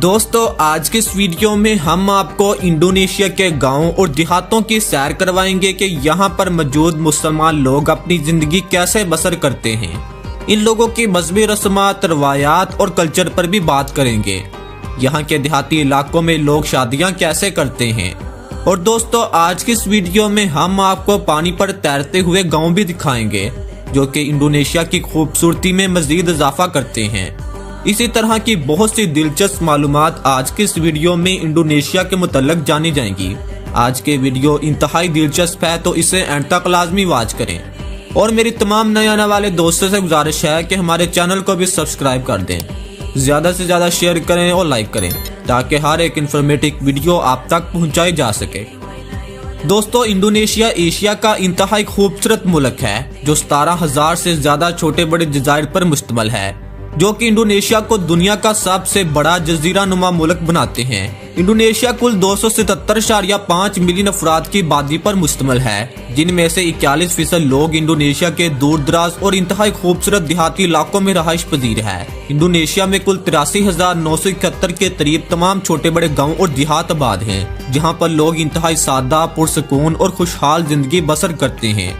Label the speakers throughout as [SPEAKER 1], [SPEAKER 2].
[SPEAKER 1] दोस्तों आज के इस वीडियो में हम आपको इंडोनेशिया के गांवों और देहातों की सैर करवाएंगे कि यहाँ पर मौजूद मुसलमान लोग अपनी जिंदगी कैसे बसर करते हैं। इन लोगों की मजहबी रस्मात, रवायात और कल्चर पर भी बात करेंगे। यहाँ के देहाती इलाकों में लोग शादियाँ कैसे करते हैं। और दोस्तों आज की इस वीडियो में हम आपको पानी पर तैरते हुए गाँव भी दिखाएंगे जो कि इंडोनेशिया की खूबसूरती में मजीद इजाफा करते हैं। इसी तरह की बहुत सी दिलचस्प मालूमात आज के इस वीडियो में इंडोनेशिया के मुतल्लक जानी जाएंगी। आज के वीडियो इंतहाई दिलचस्प है तो इसे एंड तक लाजमी वॉच करें। और मेरी तमाम नए आने वाले दोस्तों से गुजारिश है कि हमारे चैनल को भी सब्सक्राइब कर दें, ज़्यादा से ज़्यादा शेयर करें और लाइक करें ताकि हर एक इन्फॉर्मेटिव वीडियो आप तक पहुँचाई जा सके। दोस्तों इंडोनेशिया एशिया का इंतहाई खूबसूरत मुल्क है जो 17,000 से ज़्यादा छोटे बड़े जज़ायर पर मुश्तमिल है, जो कि इंडोनेशिया को दुनिया का सबसे बड़ा जजीरा नुमा मुल्क बनाते हैं। इंडोनेशिया कुल 277.5 मिलियन अफराद की आबादी पर मुश्तमिल है, जिनमें से 41% लोग इंडोनेशिया के दूर दराज और इंतहाई खूबसूरत देहाती इलाकों में रहाइश पजीर है। इंडोनेशिया में कुल 83,971 के करीब तमाम छोटे बड़े गाँव और देहात आबाद हैं, जहाँ पर लोग इंतहाई सादा, पुरसकून और खुशहाल जिंदगी बसर करते हैं।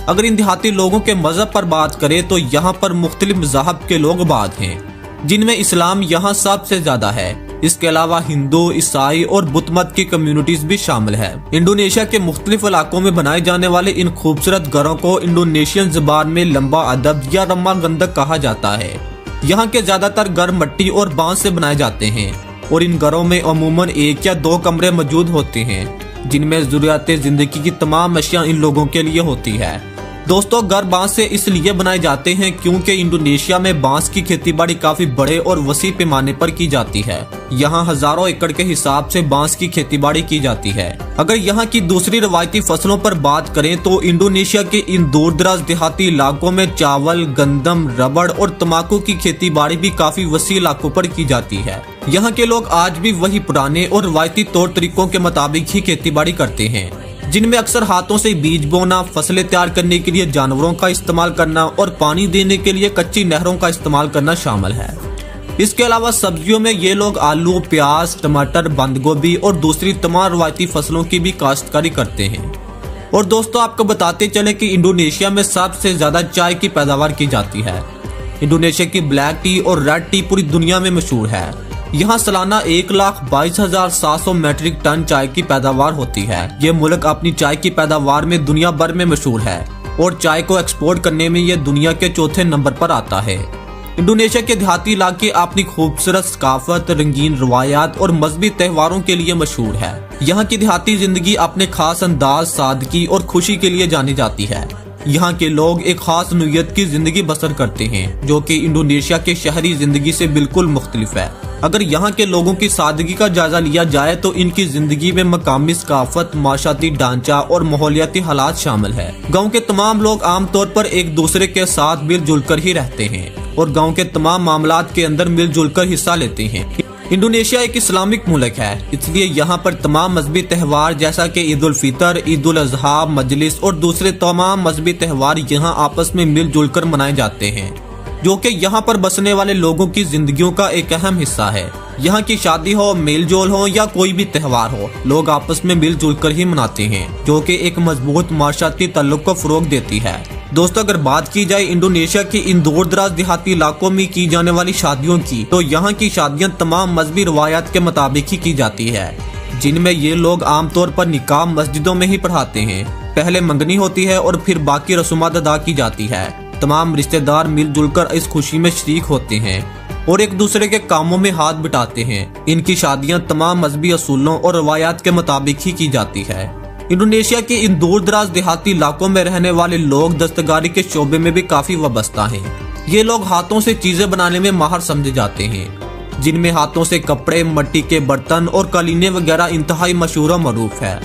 [SPEAKER 1] अगर इन देहाती लोगों के मजहब पर बात करें तो यहाँ पर मुख्तलिफ मज़ाहब के लोग आबाद हैं, जिनमें इस्लाम यहाँ सबसे ज्यादा है। इसके अलावा हिंदू, ईसाई और बुद्ध मत की कम्युनिटीज भी शामिल है। इंडोनेशिया के मुख्तलिफ इलाकों में बनाए जाने वाले इन खूबसूरत घरों को इंडोनेशियन जुबान में लंबा अदब या रम्मा गंदक कहा जाता है। यहाँ के ज्यादातर घर मिट्टी और बांस से बनाए जाते हैं और इन घरों में अमूमन 1 या 2 कमरे मौजूद होते हैं, जिनमें ज़रूरियात ज़िंदगी की तमाम अशिया इन लोगों के लिए होती है। दोस्तों घर बांस से इसलिए बनाए जाते हैं क्योंकि इंडोनेशिया में बांस की खेतीबाड़ी काफी बड़े और वसी पैमाने पर की जाती है। यहाँ हजारों एकड़ के हिसाब से बांस की खेतीबाड़ी की जाती है। अगर यहाँ की दूसरी रवायती फसलों पर बात करें तो इंडोनेशिया के इन दूर दराज देहाती इलाकों में चावल, गंदम, रबड़ और तंबाकू की खेतीबाड़ी भी काफी वसी इलाकों पर की जाती है। यहाँ के लोग आज भी वही पुराने और रवायती तौर तरीकों के मुताबिक ही खेतीबाड़ी करते हैं, जिनमें अक्सर हाथों से बीज बोना, फसलें तैयार करने के लिए जानवरों का इस्तेमाल करना और पानी देने के लिए कच्ची नहरों का इस्तेमाल करना शामिल है। इसके अलावा सब्जियों में ये लोग आलू, प्याज, टमाटर, बंद गोभी और दूसरी तमाम रवायती फसलों की भी काश्तकारी करते हैं। और दोस्तों आपको बताते चले कि इंडोनेशिया में सबसे ज्यादा चाय की पैदावार की जाती है। इंडोनेशिया की ब्लैक टी और रेड टी पूरी दुनिया में मशहूर है। यहाँ सालाना 1,22,700 मैट्रिक टन चाय की पैदावार होती है। ये मुल्क अपनी चाय की पैदावार में दुनिया भर में मशहूर है और चाय को एक्सपोर्ट करने में ये दुनिया के 4थे नंबर पर आता है। इंडोनेशिया के देहाती इलाके अपनी खूबसूरत सकाफत, रंगीन रवायात और मजहबी त्योहारों के लिए मशहूर है। यहाँ की देहाती जिंदगी अपने खास अंदाज, सादगी और खुशी के लिए जानी जाती है। यहाँ के लोग एक खास नौइयत की जिंदगी बसर करते हैं जो कि इंडोनेशिया के शहरी जिंदगी से बिल्कुल मुख्तलिफ है। अगर यहाँ के लोगों की सादगी का जायजा लिया जाए तो इनकी जिंदगी में मकामी सकाफत, माशाती ढांचा और माहौलियाती हालात शामिल है। गाँव के तमाम लोग आमतौर पर एक दूसरे के साथ मिलजुल कर ही रहते हैं और गाँव के तमाम मामलात के अंदर मिलजुल कर हिस्सा लेते हैं। इंडोनेशिया एक इस्लामिक मुल्क है, इसलिए यहाँ पर तमाम मजहबी त्यौहार जैसा कि ईद उल फितर, ईद उल अजहा, मजलिस और दूसरे तमाम मजहबी त्यौहार यहाँ आपस में मिलजुल कर मनाए जाते हैं, जो कि यहाँ पर बसने वाले लोगों की जिंदगियों का एक अहम हिस्सा है। यहाँ की शादी हो, मेल जोल हो या कोई भी त्यौहार हो, लोग आपस में मिलजुल कर ही मनाते हैं, जो कि एक मजबूत माशराती ताल्लुक को फरोग देती है। दोस्तों अगर बात की जाए इंडोनेशिया के इन दूर दराज देहाती इलाकों में की जाने वाली शादियों की, तो यहाँ की शादियाँ तमाम मजहबी रवायात के मुताबिक ही की जाती है, जिनमें ये लोग आमतौर पर निकाह मस्जिदों में ही पढ़ाते हैं। पहले मंगनी होती है और फिर बाकी रसूमात अदा की जाती है। तमाम रिश्तेदार मिलजुल कर इस खुशी में शरीक होते हैं और एक दूसरे के कामों में हाथ बिटाते हैं। इनकी शादियां तमाम मजहबी असूलों और रवायात के मुताबिक ही की जाती है। इंडोनेशिया के इन दूर दराज देहाती इलाकों में रहने वाले लोग दस्तकारी के शोबे में भी काफी वाबस्ता हैं। ये लोग हाथों से चीजें बनाने में माहिर समझे जाते हैं, जिनमें हाथों से कपड़े, मिट्टी के बर्तन और कालीनें वगैरह इंतहाई मशहूर और मरूफ है।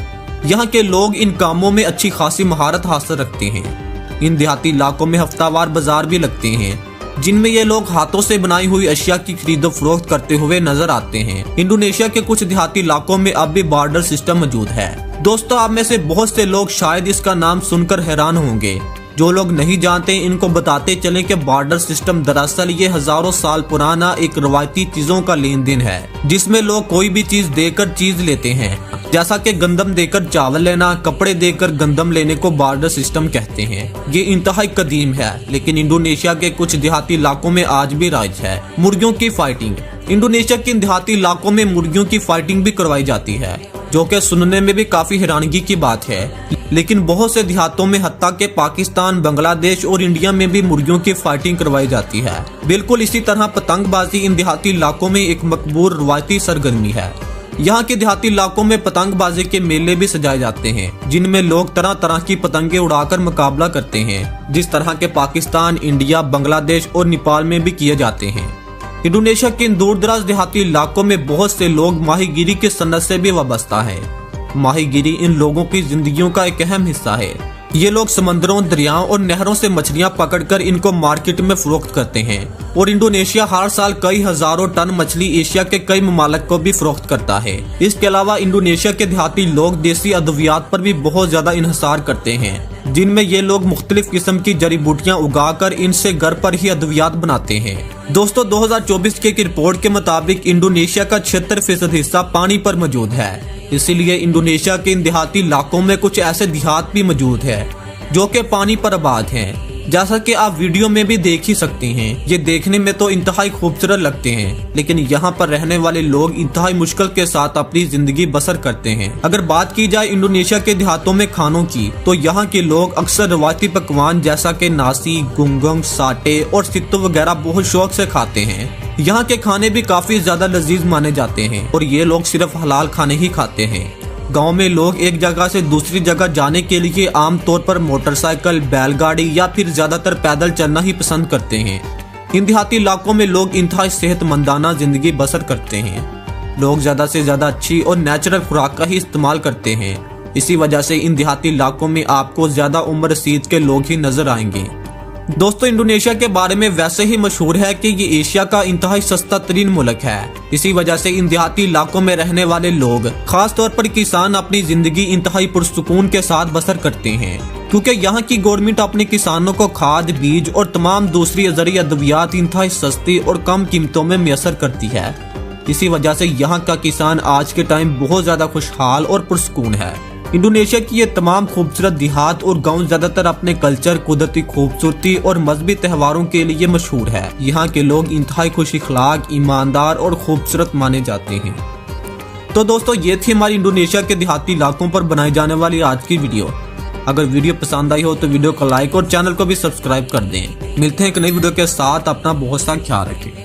[SPEAKER 1] यहाँ के लोग इन कामों में अच्छी खासी महारत हासिल रखते हैं। इन देहाती इलाकों में हफ्तावार बाजार भी लगते हैं, जिनमें ये लोग हाथों से बनाई हुई अशिया की खरीदो फरोख्त करते हुए नजर आते हैं। इंडोनेशिया के कुछ देहाती इलाकों में अब भी बार्टर सिस्टम मौजूद है। दोस्तों आप में से बहुत से लोग शायद इसका नाम सुनकर हैरान होंगे, जो लोग नहीं जानते इनको बताते चले कि बार्टर सिस्टम दरअसल ये हजारों साल पुराना एक रवायती चीजों का लेन देन है, जिसमें लोग कोई भी चीज देकर चीज लेते हैं। जैसा कि गंदम देकर चावल लेना, कपड़े देकर गंदम लेने को बार्टर सिस्टम कहते हैं। ये इंतहाई कदीम है, लेकिन इंडोनेशिया के कुछ देहाती इलाकों में आज भी राज है। मुर्गियों की फाइटिंग। इंडोनेशिया के देहाती इलाकों में मुर्गियों की फाइटिंग भी करवाई जाती है, जो कि सुनने में भी काफी हैरानगी की बात है। लेकिन बहुत से देहातों में हत्ता के पाकिस्तान, बांग्लादेश और इंडिया में भी मुर्गियों की फाइटिंग करवाई जाती है। बिल्कुल इसी तरह पतंगबाजी इन देहाती इलाकों में एक मकबूल रवायती सरगर्मी है। यहाँ के देहाती इलाकों में पतंगबाजी के मेले भी सजाए जाते हैं, जिनमें लोग तरह तरह की पतंगे उड़ाकर मुकाबला करते हैं, जिस तरह के पाकिस्तान, इंडिया, बांग्लादेश और नेपाल में भी किए जाते हैं। इंडोनेशिया के इन दूर दराज देहाती इलाकों में बहुत से लोग माहीगिरी की सन्नत से भी वाबस्ता है। माहीगिरी इन लोगों की जिंदगियों का एक अहम हिस्सा है। ये लोग समंदरों, दरियाओं और नहरों से मछलियां पकड़कर इनको मार्केट में फरोख्त करते हैं और इंडोनेशिया हर साल कई हजारों टन मछली एशिया के कई ममालिक को भी फरोख्त करता है। इसके अलावा इंडोनेशिया के देहाती लोग देसी अद्वियात पर भी बहुत ज्यादा इन्हिसार करते हैं, जिनमें ये लोग मुख्तलिफ किस्म की जड़ी बूटियां उगाकर इनसे घर पर ही अद्वियात बनाते हैं। दोस्तों, 2024 की एक रिपोर्ट के मुताबिक इंडोनेशिया का 76% हिस्सा पानी पर मौजूद है। इसीलिए इंडोनेशिया के इन देहाती इलाकों में कुछ ऐसे देहात भी मौजूद है जो कि पानी पर आबाद हैं। जैसा कि आप वीडियो में भी देख ही सकते हैं, ये देखने में तो इंतहाई खूबसूरत लगते हैं, लेकिन यहाँ पर रहने वाले लोग इंतहाई मुश्किल के साथ अपनी जिंदगी बसर करते हैं। अगर बात की जाए इंडोनेशिया के देहातों में खानों की, तो यहाँ के लोग अक्सर रवायती पकवान जैसा कि नासी, गुंगंग, साटे और सित्तू वगैरह बहुत शौक से खाते हैं। यहाँ के खाने भी काफी ज्यादा लजीज माने जाते हैं और ये लोग सिर्फ हलाल खाने ही खाते हैं। गांव में लोग एक जगह से दूसरी जगह जाने के लिए आमतौर पर मोटरसाइकिल, बैलगाड़ी या फिर ज्यादातर पैदल चलना ही पसंद करते हैं। इन देहाती इलाकों में लोग इंतहाई सेहतमंदाना जिंदगी बसर करते हैं। लोग ज्यादा से ज्यादा अच्छी और नेचुरल खुराक का ही इस्तेमाल करते हैं। इसी वजह से इन देहाती इलाकों में आपको ज्यादा उम्र रसीद के लोग ही नजर आएंगे। दोस्तों, इंडोनेशिया के बारे में वैसे ही मशहूर है कि ये एशिया का इंतहाई सस्ता तरीन मुल्क है। इसी वजह से इन देहाती इलाकों में रहने वाले लोग, खास तौर पर किसान, अपनी जिंदगी इंतहाई पुरसुकून के साथ बसर करते हैं, क्योंकि यहाँ की गवर्नमेंट अपने किसानों को खाद, बीज और तमाम दूसरी ज़रूरी अद्वियात इंतहाई सस्ती और कम कीमतों में मैसर करती है। इसी वजह से यहाँ का किसान आज के टाइम बहुत ज्यादा खुशहाल और पुरसुकून है। इंडोनेशिया की ये तमाम खूबसूरत देहात और गांव ज्यादातर अपने कल्चर, कुदरती खूबसूरती और मजहबी त्योहारों के लिए मशहूर है। यहाँ के लोग इंतहाई खुश अखलाक, ईमानदार और खूबसूरत माने जाते हैं। तो दोस्तों, ये थी हमारी इंडोनेशिया के देहाती इलाकों पर बनाई जाने वाली आज की वीडियो। अगर वीडियो पसंद आई हो तो वीडियो को लाइक और चैनल को भी सब्सक्राइब कर दें। मिलते हैं एक नई वीडियो के साथ। अपना बहुत सा ख्याल रखें।